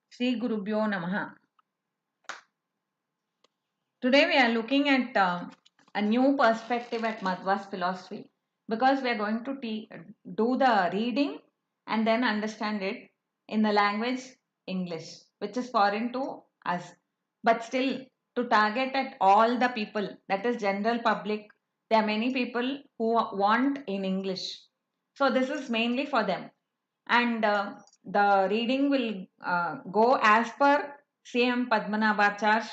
Sri Gurubhyo Namaha. Today we are looking at a new perspective at Madhwa's philosophy, because we are going to do the reading and then understand it in the language English, which is foreign to us, but still to target at all the people, that is general public. There are many people who want in English. So this is mainly for them. And the reading will go as per C.M.Padmanabhaachar's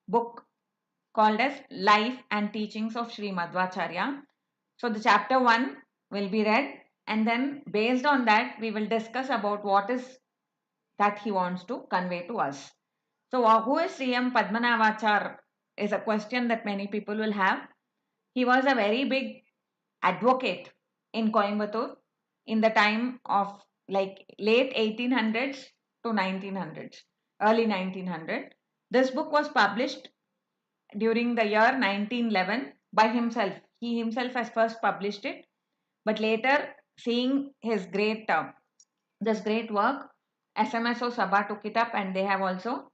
book called as Life and Teachings of Sri Madhwacharya. So the chapter 1 will be read, and then based on that we will discuss about what is that he wants to convey to us. So who is C.M. Padmanabhaachar is a question that many people will have. He was a very big advocate in Coimbatore in the time of like late 1800s to 1900s, early 1900. This book was published during the year 1911 by himself. He himself has first published it, but later, seeing his this great work, SMSO Sabha took it up and they have also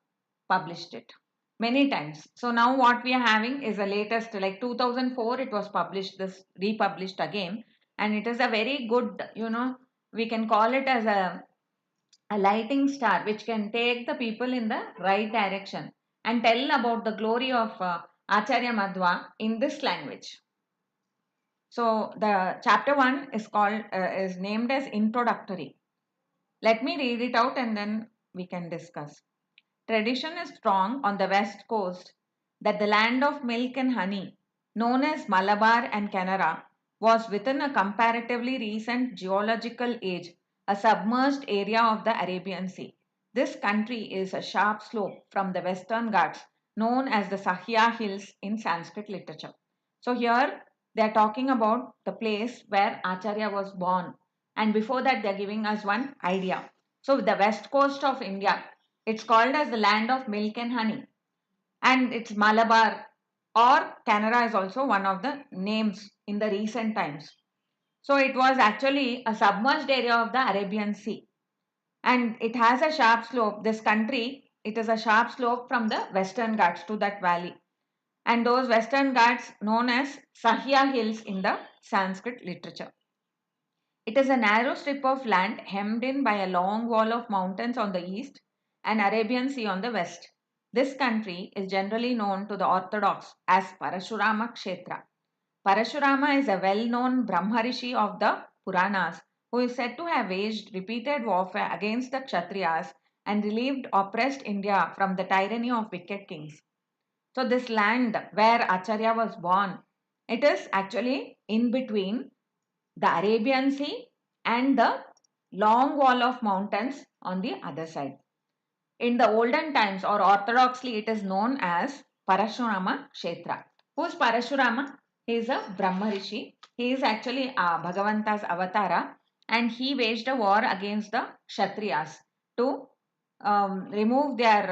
published it many times. So now what we are having is the latest, like 2004 it was published, this republished again, and it is a very good, we can call it as a lighting star which can take the people in the right direction and tell about the glory of Acharya Madhwa in this language. So the chapter 1 is called is named as introductory. Let me read it out and then we can discuss. Tradition is strong on the west coast that the land of milk and honey, known as Malabar and Canara, was within a comparatively recent geological age, a submerged area of the Arabian Sea. This country is a sharp slope from the Western Ghats, known as the Sahya Hills in Sanskrit literature. So here they are talking about the place where Acharya was born, and before that they are giving us one idea. So the west coast of India, it's called as the land of milk and honey, and it's Malabar, or Canara is also one of the names in the recent times. So it was actually a submerged area of the Arabian Sea, and it has a sharp slope. This country, it is a sharp slope from the Western Ghats to that valley, and those Western Ghats known as Sahya Hills in the Sanskrit literature. It is a narrow strip of land hemmed in by a long wall of mountains on the east and Arabian Sea on the west. This country is generally known to the Orthodox as Parashrama Chaitra. Parashurama is a well-known Brahmarishi of the Puranas who is said to have waged repeated warfare against the Kshatriyas and relieved oppressed India from the tyranny of wicked kings. So this land where Acharya was born, it is actually in between the Arabian Sea and the long wall of mountains on the other side. In the olden times, or orthodoxly, it is known as Parashurama Kshetra. Who is Parashurama? He is a Brahmarishi. He is actually Bhagavanta's avatara, and he waged a war against the Kshatriyas to remove their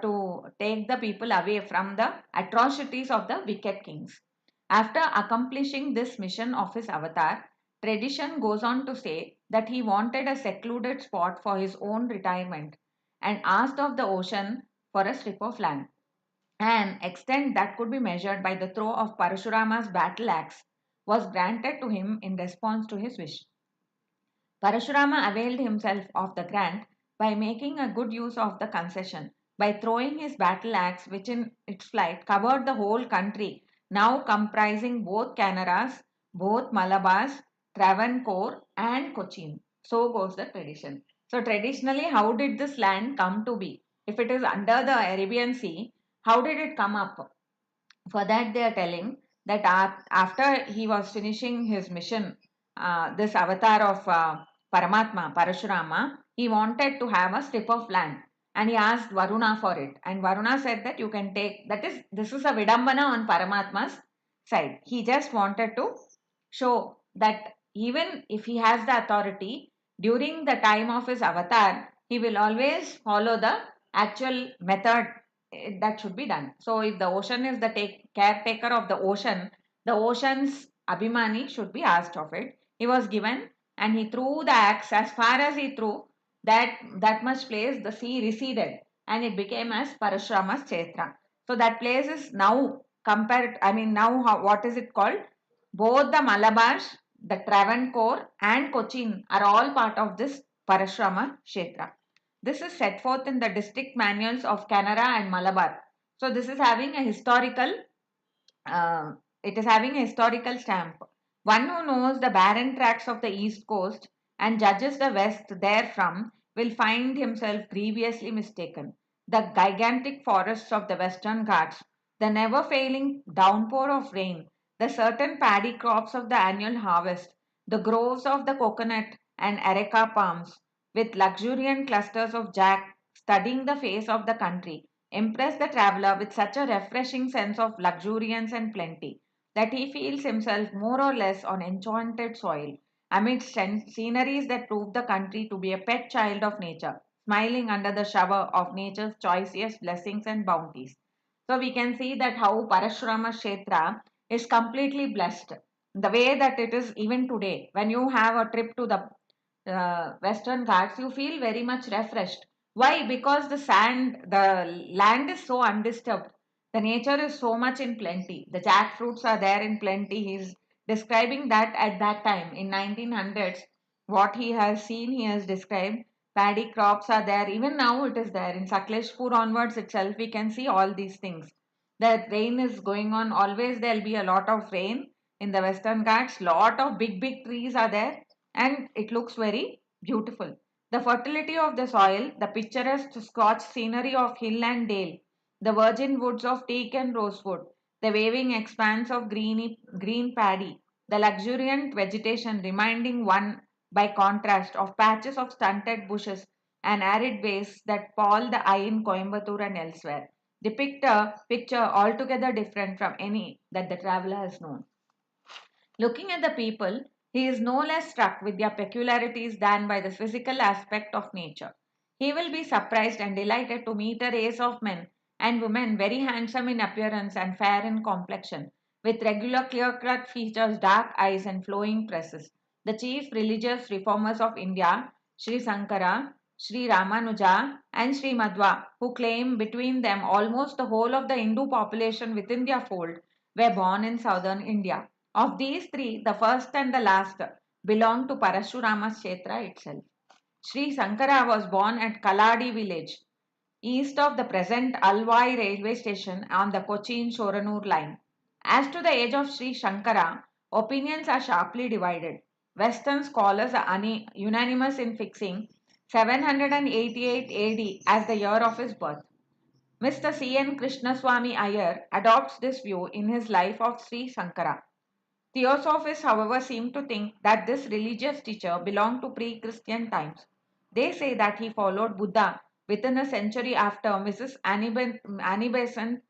to take the people away from the atrocities of the wicked kings. After accomplishing this mission of his avatar, tradition goes on to say that he wanted a secluded spot for his own retirement and asked of the ocean for a strip of land. An extent that could be measured by the throw of Parashurama's battle axe was granted to him in response to his wish. Parashurama availed himself of the grant by making a good use of the concession, by throwing his battle axe, which in its flight covered the whole country, now comprising both Canaras, both Malabars, Travancore, and Cochin. So goes the tradition. So, traditionally, how did this land come to be? If it is under the Arabian Sea, how did it come up? For that, they are telling that after he was finishing his mission, this avatar of Paramatma, Parashurama, he wanted to have a strip of land and he asked Varuna for it. And Varuna said that you can take, that is, this is a Vidambana on Paramatma's side. He just wanted to show that even if he has the authority, during the time of his avatar, he will always follow the actual method that should be done. So if the ocean is the caretaker of the ocean, the ocean's Abhimani should be asked of it. He was given and he threw the axe. As far as he threw, that much place the sea receded and it became as Parashrama Chaitra. So that place is now compared, I mean now what is it called? Both the Malabar, the Travancore and Cochin are all part of this Parashrama Kshetra. This is set forth in the district manuals of Canara and Malabar. So this is having a historical, uh, it is having a historical stamp. One who knows the barren tracts of the east coast and judges the west therefrom will find himself grievously mistaken. The gigantic forests of the western Ghats, the never failing downpour of rain, the certain paddy crops of the annual harvest, the groves of the coconut and areca palms, with luxuriant clusters of jack studding the face of the country, impress the traveller with such a refreshing sense of luxuriance and plenty that he feels himself more or less on enchanted soil, amidst sceneries that prove the country to be a pet child of nature, smiling under the shower of nature's choicest blessings and bounties. So we can see that how Parashrama Kshetra is completely blessed. The way that it is even today, when you have a trip to the Western Ghats, you feel very much refreshed. Why? Because the land is so undisturbed. The nature is so much in plenty. The jackfruits are there in plenty. He's describing that at that time in 1900s. What he has seen, he has described. Paddy crops are there. Even now it is there. In Sakleshpur onwards itself, we can see all these things. The rain is going on. Always there will be a lot of rain in the Western Ghats. Lot of big trees are there and it looks very beautiful. The fertility of the soil, the picturesque Scotch scenery of hill and dale, the virgin woods of teak and rosewood, the waving expanse of green paddy, the luxuriant vegetation reminding one by contrast of patches of stunted bushes and arid wastes that pall the eye in Coimbatore and elsewhere, depict a picture altogether different from any that the traveler has known. Looking at the people, he is no less struck with their peculiarities than by the physical aspect of nature. He will be surprised and delighted to meet a race of men and women very handsome in appearance and fair in complexion, with regular clear cut features, dark eyes, and flowing tresses. The chief religious reformers of India, Sri Sankara, Sri Ramanuja, and Sri Madhwa, who claim between them almost the whole of the Hindu population within their fold, were born in southern India. Of these three, the first and the last belong to Parashurama Kshetra itself. Sri Sankara was born at Kaladi village, east of the present Alvai railway station on the Cochin-Shoranur line. As to the age of Sri Shankara, opinions are sharply divided. Western scholars are unanimous in fixing 788 AD as the year of his birth. Mr. C.N. Krishnaswamy Iyer adopts this view in his life of Sri Sankara. Theosophists, however, seem to think that this religious teacher belonged to pre Christian times. They say that he followed Buddha within a century after. Mrs. Annie Besant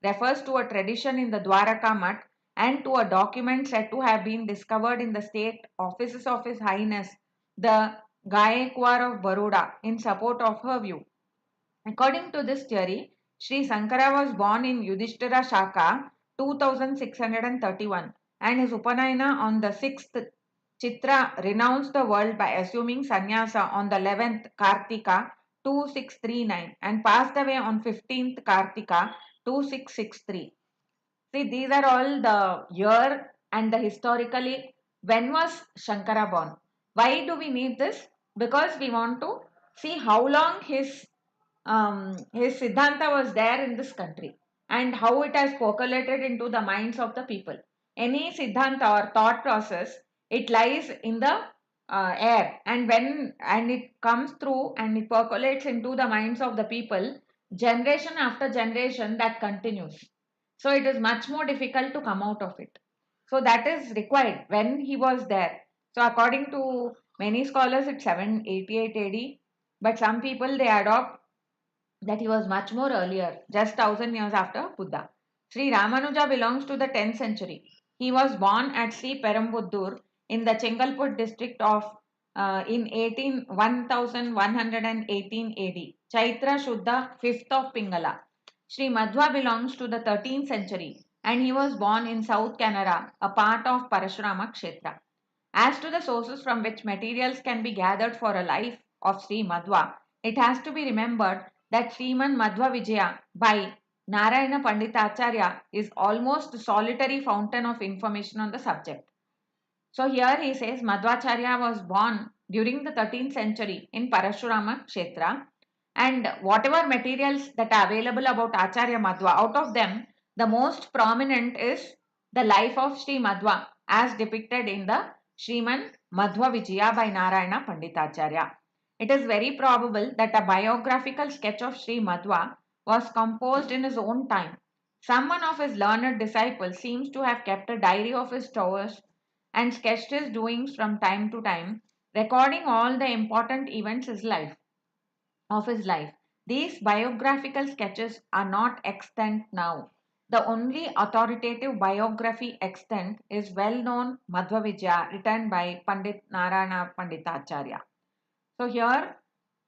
refers to a tradition in the Dwaraka Mutt and to a document said to have been discovered in the state offices of His Highness the Gaekwar of Baroda in support of her view. According to this theory, Sri Sankara was born in Yudhishthira Shaka 2631 and his Upanayana on the 6th Chitra renounced the world by assuming sannyasa on the 11th Kartika 2639 and passed away on 15th Kartika 2663. See, these are all the year and the historically when was Shankara born. Why do we need this? Because we want to see how long his Siddhanta was there in this country and how it has percolated into the minds of the people. Any Siddhanta or thought process, it lies in the air and when and it comes through and it percolates into the minds of the people, generation after generation that continues. So it is much more difficult to come out of it. So that is required when he was there. So according to many scholars, it's 788 AD, but some people they adopt that he was much more earlier, just 1000 years after Buddha. Sri Ramanuja belongs to the 10th century. He was born at Sri Perambuddur in the Chengalput district of in 1118 AD. Chaitra Shuddha 5th of Pingala. Sri Madhwa belongs to the 13th century. and he was born in South Canara, a part of Parashrama Chaitra. As to the sources from which materials can be gathered for a life of Sri Madhwa, it has to be remembered that Sriman Madhwa Vijaya by Narayana Panditacharya is almost the solitary fountain of information on the subject. So here he says Madhwacharya was born during the 13th century in Parashrama Kshetra, and whatever materials that are available about Acharya Madhwa, out of them the most prominent is the life of Sri Madhwa as depicted in the Sriman Madhwa Vijaya by Narayana Panditacharya. It is very probable that a biographical sketch of Sri Madhwa was composed in his own time. Someone of his learned disciples seems to have kept a diary of his tours and sketched his doings from time to time, recording all the important events of his life. These biographical sketches are not extant now. The only authoritative biography extant is well-known Madhva Vijaya written by Pandit Narayana Panditacharya. So here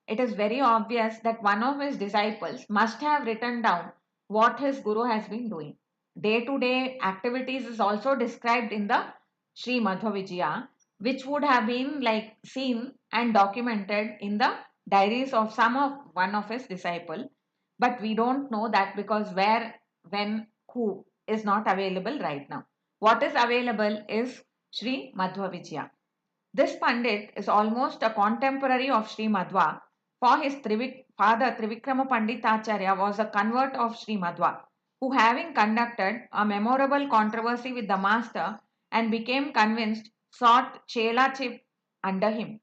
it is very obvious that one of his disciples must have written down what his guru has been doing. Day to day activities is also described in the Sri Madhva Vijaya, which would have been like seen and documented in the diaries of one of his disciple. But we don't know that because where, when, who is not available right now. What is available is Sri Madhva Vijaya. This Pandit is almost a contemporary of Sri Madhwa, for his father Trivikrama Panditacharya was a convert of Sri Madhwa, who having conducted a memorable controversy with the master and became convinced sought Chelachip under him.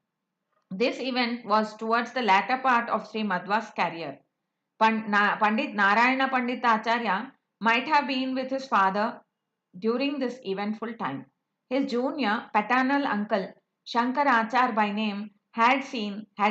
This event was towards the latter part of Sri Madhwa's career. Pandit Narayana Panditacharya might have been with his father during this eventful time. His junior paternal uncle, Shankarachar by name, had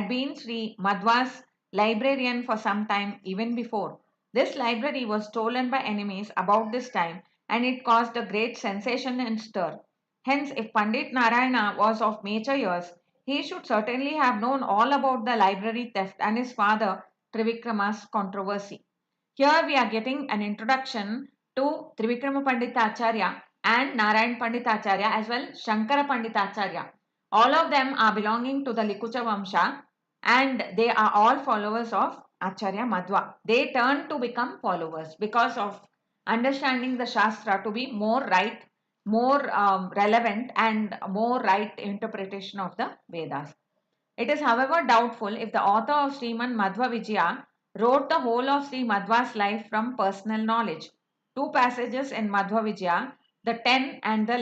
been Sri Madhwa's librarian for some time even before. This library was stolen by enemies about this time and it caused a great sensation and stir. Hence, if Pandit Narayana was of mature years, he should certainly have known all about the library theft and his father Trivikrama's controversy. Here we are getting an introduction to Trivikrama Panditacharya and Narayan Panditacharya as well Shankara Panditacharya. All of them are belonging to the Likucha Vamsha and they are all followers of Acharya Madhwa. They turn to become followers because of understanding the Shastra to be more right, more relevant and more right interpretation of the Vedas. It is however doubtful if the author of Sriman Madhva Vijaya wrote the whole of Sri Madhwa's life from personal knowledge. Two passages in Madhva Vijaya, the 10 and the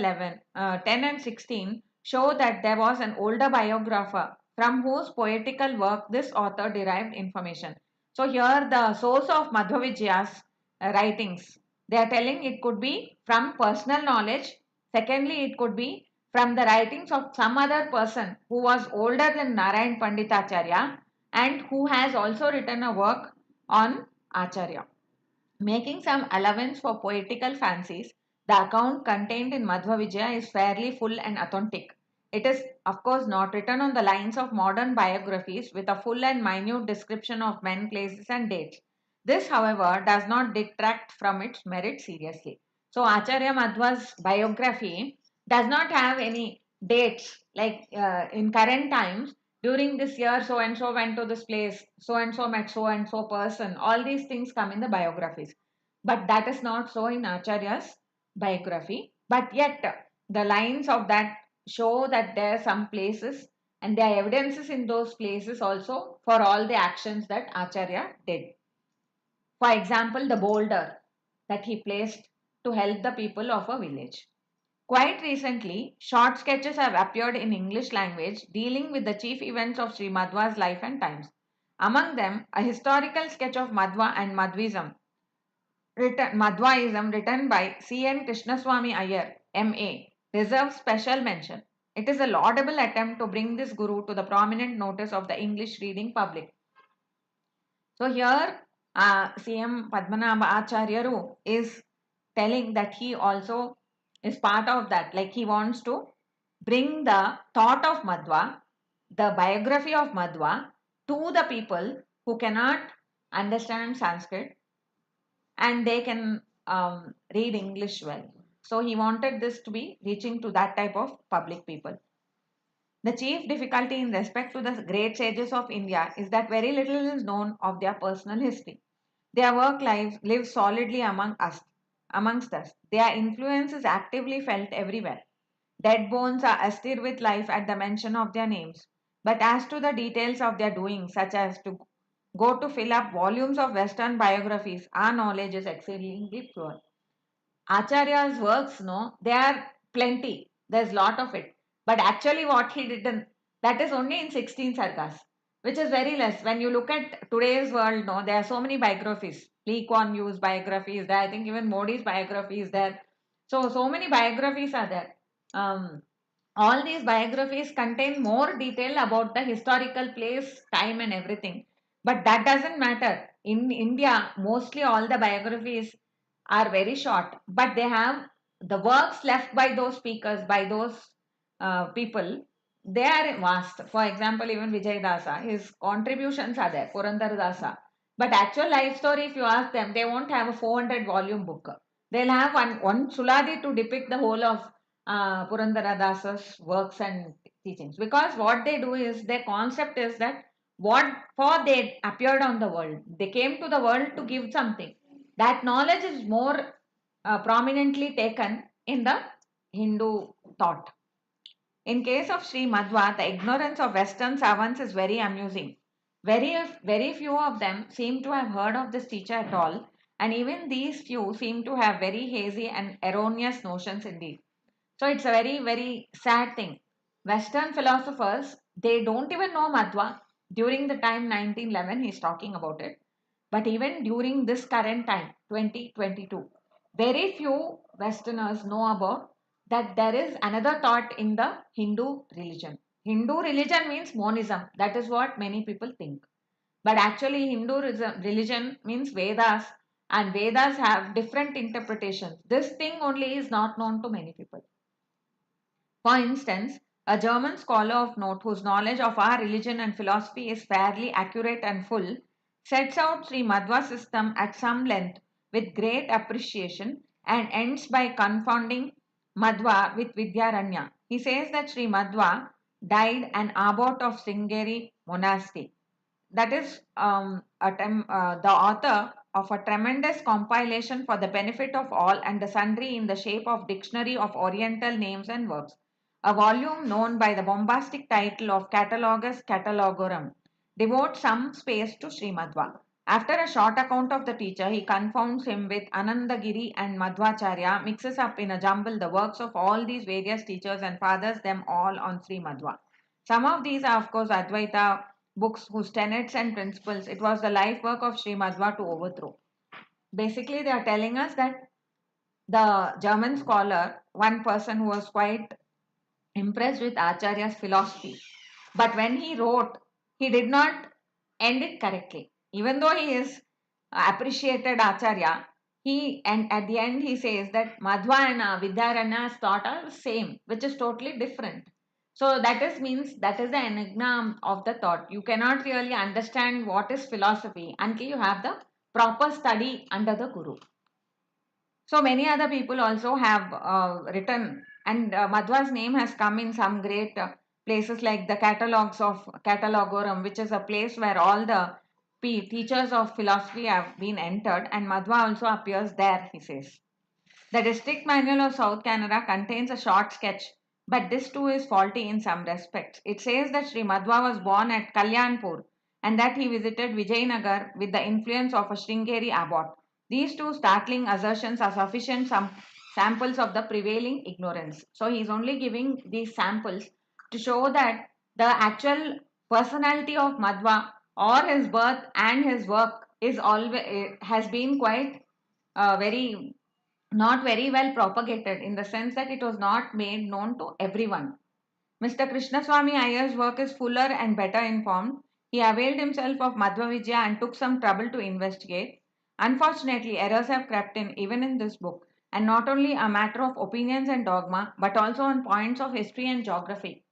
10 and 16, show that there was an older biographer from whose poetical work this author derived information. So here the source of Madhva Vijaya's writings, they are telling it could be from personal knowledge. Secondly, it could be from the writings of some other person who was older than Narayan Panditacharya and who has also written a work on Acharya. Making some allowance for poetical fancies, the account contained in Madhva Vijaya is fairly full and authentic. It is, of course, not written on the lines of modern biographies with a full and minute description of men, places, and dates. This, however, does not detract from its merit seriously. So, Acharya Madhwa's biography does not have any dates like in current times. During this year, so and so went to this place, so met so and so person. All these things come in the biographies. But that is not so in Acharya's biography. But yet, the lines of that show that there are some places and there are evidences in those places also for all the actions that Acharya did. For example, the boulder that he placed to help the people of a village. Quite recently, short sketches have appeared in English language dealing with the chief events of Sri Madhwa's life and times. Among them, a historical sketch of Madhwa and Madhwaism written by C.N. Krishnaswamy Iyer, M.A., deserves special mention. It is a laudable attempt to bring this guru to the prominent notice of the English reading public. So here, C.M.Padmanabhaachar is telling that he also is part of that. Like he wants to bring the thought of Madhwa, the biography of Madhwa to the people who cannot understand Sanskrit and they can read English well. So he wanted this to be reaching to that type of public people. The chief difficulty in respect to the great sages of India is that very little is known of their personal history. Their work lives solidly amongst us. Their influence is actively felt everywhere. Dead bones are astir with life at the mention of their names. But as to the details of their doings, such as to go to fill up volumes of Western biographies, our knowledge is exceedingly poor. Acharya's works, no, there are plenty. There's lot of it. But actually, what he did, that is only in 16 sargas, which is very less. When you look at today's world, no, there are so many biographies. Lee Kuan Yew's biography is there. I think even Modi's biography is there. So many biographies are there. Um, all these biographies contain more detail about the historical place, time, and everything. But that doesn't matter. In India, mostly all the biographies are very short, but they have the works left by those speakers, by those people, they are vast. For example, even Vijay Dasa, his contributions are there, Purandar Dasa. But actual life story, if you ask them, they won't have a 400 volume book. They'll have one Suladi to depict the whole of Purandara Dasa's works and teachings. Because what they do is, their concept is that what for they appeared on the world. They came to the world to give something. That knowledge is more prominently taken in the Hindu thought. In case of Sri Madhwa, the ignorance of Western savants is very amusing. Very few of them seem to have heard of this teacher at all, and even these few seem to have very hazy and erroneous notions indeed. So it's a very sad thing. Western philosophers, they don't even know Madhwa. During the time 1911, he's talking about it. But even during this current time, 2022, very few Westerners know about that there is another thought in the Hindu religion. Hindu religion means monism. That is what many people think. But actually, Hindu religion means Vedas, and Vedas have different interpretations. This thing only is not known to many people. For instance, a German scholar of note whose knowledge of our religion and philosophy is fairly accurate and full sets out Sri Madhwa's system at some length with great appreciation and ends by confounding Madhwa with Vidyaranya. He says that Sri Madhwa died an abbot of Sringeri monastery. That is the author of a tremendous compilation for the benefit of all and the sundry in the shape of Dictionary of Oriental Names and Verbs, a volume known by the bombastic title of Catalogus Catalogorum, devotes some space to Sri Madhva. After a short account of the teacher, he confounds him with Anandagiri and Madhwacharya, mixes up in a jumble the works of all these various teachers and fathers them all on Sri Madhva. Some of these are, of course, Advaita books whose tenets and principles it was the life work of Sri Madhwa to overthrow. Basically, they are telling us that the German scholar, one person who was quite impressed with Acharya's philosophy, but when he wrote, he did not end it correctly. Even though he is appreciated Acharya, he and at the end he says that Madhva and Vidyaranya's thought are the same, which is totally different. So that is means that is the enigma of the thought. You cannot really understand what is philosophy until you have the proper study under the Guru. So many other people also have written, and Madhwa's name has come in some great places like the catalogs of Catalogorum, which is a place where all the teachers of philosophy have been entered, and Madhwa also appears there, he says. The district manual of South Canara contains a short sketch, but this too is faulty in some respects. It says that Sri Madhwa was born at Kalyanpur and that he visited Vijayanagar with the influence of a Sringeri abbot. These two startling assertions are sufficient samples of the prevailing ignorance. So he is only giving these samples to show that the actual personality of Madhwa or his birth and his work is always has been quite very not very well propagated in the sense that it was not made known to everyone. Mr. Krishnaswamy Iyer's work is fuller and better informed. He availed himself of Madhva Vidya and took some trouble to investigate. Unfortunately, errors have crept in even in this book, and not only a matter of opinions and dogma, but also on points of history and geography.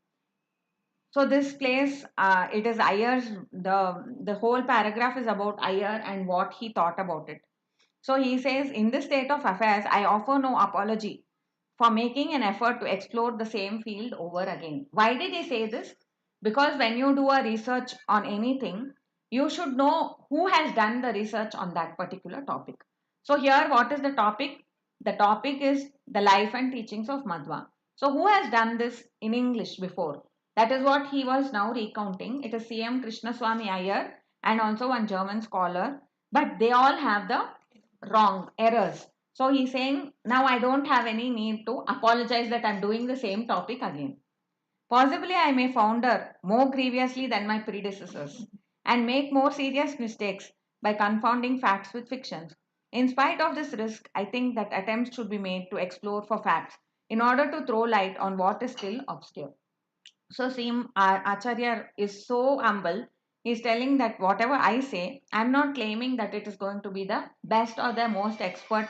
So this place, it is Iyer's, the whole paragraph is about Iyer and what he thought about it. So he says, in this state of affairs, I offer no apology for making an effort to explore the same field over again. Why did he say this? Because when you do a research on anything, you should know who has done the research on that particular topic. So here, what is the topic? The topic is the life and teachings of Madhwa. So who has done this in English before? That is what he was now recounting. It is C.M. Krishnaswamy Iyer and also one German scholar, but they all have the wrong errors. So he's saying, now I don't have any need to apologize that I'm doing the same topic again. Possibly I may founder more grievously than my predecessors and make more serious mistakes by confounding facts with fictions. In spite of this risk, I think that attempts should be made to explore for facts in order to throw light on what is still obscure. So Sim Acharya is so humble. He's telling that whatever I say, I'm not claiming that it is going to be the best or the most expert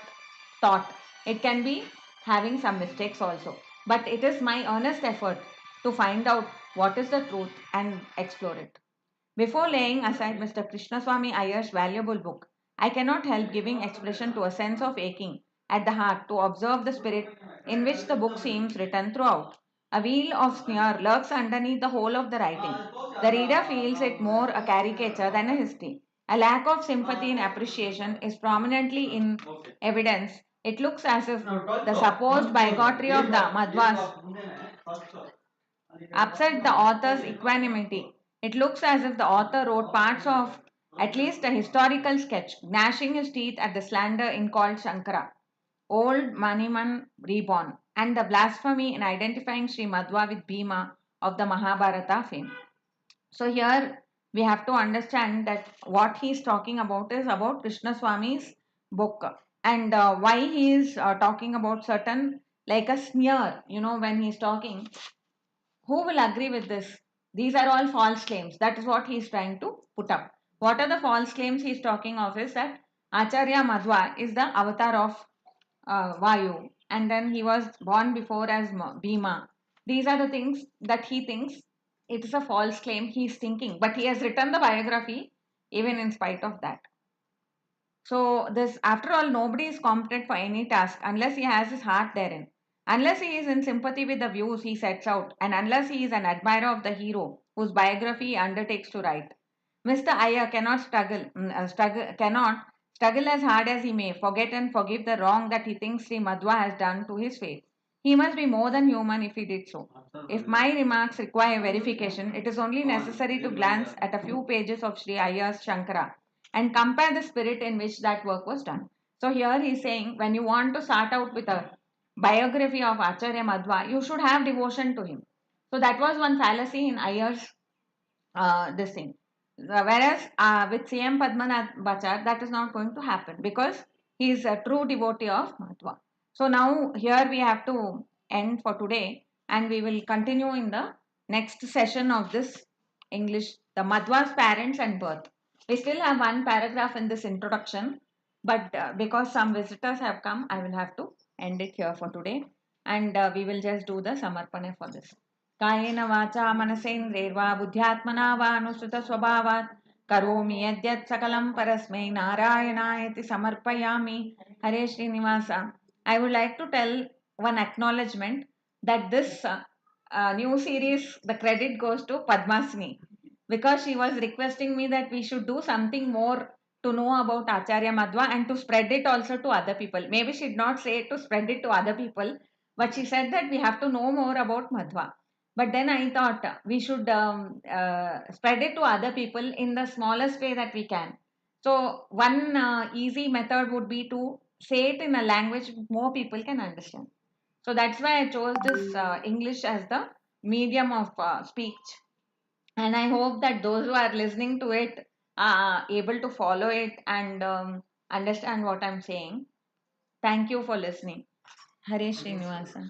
thought. It can be having some mistakes also. But it is my earnest effort to find out what is the truth and explore it. Before laying aside Mr. Krishnaswamy Iyer's valuable book, I cannot help giving expression to a sense of aching at the heart to observe the spirit in which the book seems written throughout. A veil of sneer lurks underneath the whole of the writing. The reader feels it more a caricature than a history. A lack of sympathy and appreciation is prominently in evidence. It looks as if the supposed bigotry of the Madhwas upset the author's equanimity. It looks as if the author wrote parts of at least a historical sketch, gnashing his teeth at the slander in called Sankara, old Maniman reborn, and the blasphemy in identifying Sri Madhwa with Bhima of the Mahabharata fame. So here we have to understand that what he is talking about is about Krishna Swami's book, and why he is talking about certain like a sneer. When he is talking, who will agree with this? These are all false claims. That is what he is trying to put up. What are the false claims he is talking of is that Acharya Madhwa is the avatar of Vayu, and then he was born before as Bhima. These are the things that he thinks it is a false claim he is thinking, but he has written the biography even in spite of that. So, this, after all, nobody is competent for any task unless he has his heart therein, unless he is in sympathy with the views he sets out, and unless he is an admirer of the hero whose biography he undertakes to write. Mr. Iyer cannot struggle as hard as he may, forget and forgive the wrong that he thinks Sri Madhwa has done to his faith. He must be more than human if he did so. If my remarks require verification, it is only necessary to glance at a few pages of Sri Iyer's Shankara and compare the spirit in which that work was done. So here he is saying, when you want to start out with a biography of Acharya Madhwa, you should have devotion to him. So that was one fallacy in Iyer's this thing. Whereas with C.M.Padmanabhaachar, that is not going to happen because he is a true devotee of Madhwa. So now here we have to end for today, and we will continue in the next session of this English, the Madhwa's parents and birth. We still have one paragraph in this introduction, but because some visitors have come, I will have to end it here for today, and we will just do the Samarpana for this. कायेन वाचा मनसेन्द्रियैर्वा बुद्ध्यात्मना वा अनुसृतस्वभावात् करोमि यद्यत् सकलं परस्मै नारायणायति समर्पयामि. Hare Srinivasa. I would like to tell one acknowledgement that this new series, the credit goes to Padmasini, because she was requesting me that we should do something more to know about Acharya Madhwa and to spread it also to other people. Maybe she did not say it to spread it to other people, but she said that we have to know more about Madhwa. But then I thought we should spread it to other people in the smallest way that we can. So one easy method would be to say it in a language more people can understand. So that's why I chose this English as the medium of speech. And I hope that those who are listening to it are able to follow it and understand what I'm saying. Thank you for listening. Hare Srinivasa.